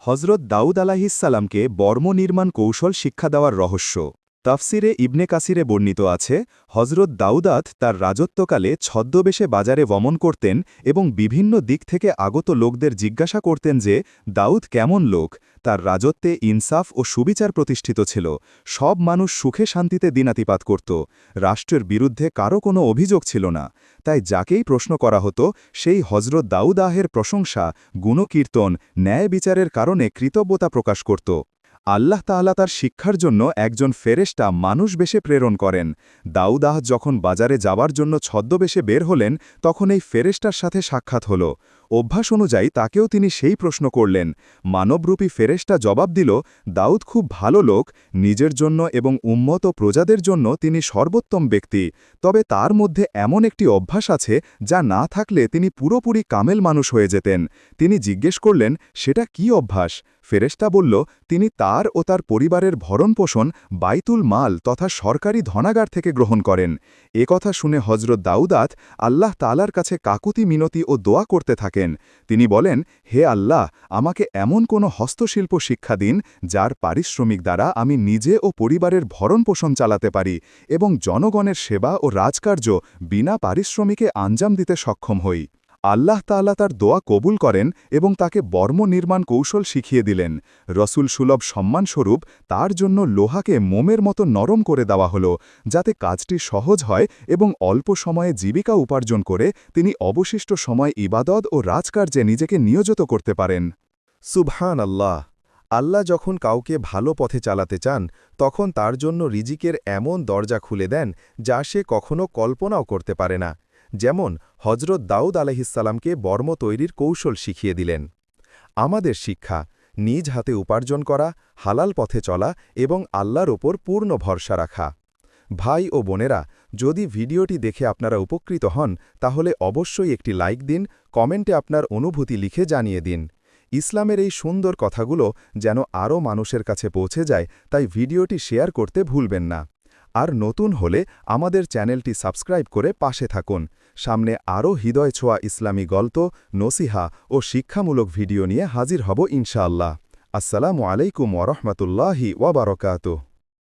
হজরত দাউদ আলাহিসাল্লামকে বর্ম নির্মাণ কৌশল শিক্ষা দেওয়ার রহস্য তাফসিরে ইবনে কাসিরে বর্ণিত আছে হজরত দাউদাত তার রাজত্বকালে ছদ্মবেশে বাজারে ভ্রমণ করতেন এবং বিভিন্ন দিক থেকে আগত লোকদের জিজ্ঞাসা করতেন যে দাউদ কেমন লোক তার রাজত্বে ইনসাফ ও সুবিচার প্রতিষ্ঠিত ছিল সব মানুষ সুখে শান্তিতে দিনাতিপাত করত রাষ্ট্রের বিরুদ্ধে কারও কোনো অভিযোগ ছিল না তাই যাকেই প্রশ্ন করা হতো সেই হজরত দাউদ আহের প্রশংসা গুণকীর্তন ন্যায় বিচারের কারণে কৃতজ্ঞতা প্রকাশ করত আল্লাহ তাআলা তার শিক্ষার জন্য একজন ফেরেশতা মানুষ বেশে প্রেরণ করেন দাউদ আহ যখন বাজারে যাবার জন্য ছদ্মবেশে বের হলেন তখন এই ফেরেশতার সাথে সাক্ষাৎ হল অভ্যাস অনুযায়ী তাকেও তিনি সেই প্রশ্ন করলেন মানবরূপী ফেরেশতা জবাব দিল দাউদ খুব ভালো লোক নিজের জন্য এবং উম্মত ও প্রজাদের জন্য তিনি সর্বোত্তম ব্যক্তি তবে তার মধ্যে এমন একটি অভ্যাস আছে যা না থাকলে তিনি পুরোপুরি কামেল মানুষ হয়ে যেতেন তিনি জিজ্ঞেস করলেন সেটা কি অভ্যাস ফেরেশতা বলল তিনি তার ও তার পরিবারের ভরণপোষণ বাইতুল মাল তথা সরকারি ধনাগার থেকে গ্রহণ করেন কথা শুনে হজরত দাউদাত আল্লাহ তাআলার কাছে কাকুতি মিনতি ও দোয়া করতে থাকেন তিনি বলেন হে আল্লাহ আমাকে এমন কোনো হস্তশিল্প শিক্ষা দিন যার পারিশ্রমিক দ্বারা আমি নিজে ও পরিবারের ভরণপোষণ চালাতে পারি এবং জনগণের সেবা ও রাজকার্য বিনা পারিশ্রমিকে আঞ্জাম দিতে সক্ষম হই আল্লাহ তাআলা তার দোয়া কবুল করেন এবং তাকে বর্ম নির্মাণ কৌশল শিখিয়ে দিলেন রসুল সুলভ সম্মানস্বরূপ তার জন্য লোহাকে মোমের মতো নরম করে দেওয়া হল যাতে কাজটি সহজ হয় এবং অল্প সময়ে জীবিকা উপার্জন করে তিনি অবশিষ্ট সময় ইবাদত ও রাজকার্যে নিজেকে নিয়োজিত করতে পারেন সুবহান আল্লাহ আল্লাহ যখন কাউকে ভালো পথে চালাতে চান তখন তার জন্য রিজিকের এমন দরজা খুলে দেন যা সে কখনো কল্পনাও করতে পারে না যেমন হজরত দাউদ আলাইহিসসালামকে বর্ম তৈরির কৌশল শিখিয়ে দিলেন আমাদের শিক্ষা নিজ হাতে উপার্জন করা হালাল পথে চলা এবং আল্লাহর ওপর পূর্ণ ভরসা রাখা ভাই ও বোনেরা যদি ভিডিওটি দেখে আপনারা উপকৃত হন তাহলে অবশ্যই একটি লাইক দিন কমেন্টে আপনার অনুভূতি লিখে জানিয়ে দিন ইসলামের এই সুন্দর কথাগুলো যেন আরও মানুষের কাছে পৌঁছে যায় তাই ভিডিওটি শেয়ার করতে ভুলবেন না আর নতুন হলে আমাদের চ্যানেলটি সাবস্ক্রাইব করে পাশে থাকুন সামনে আরও হৃদয় ছোঁয়া ইসলামী গল্প নসিহা ও শিক্ষামূলক ভিডিও নিয়ে হাজির হব ইনশাআল্লাহ আসসালামু আলাইকুম ওয়া রাহমাতুল্লাহি ওয়া বারাকাতুহু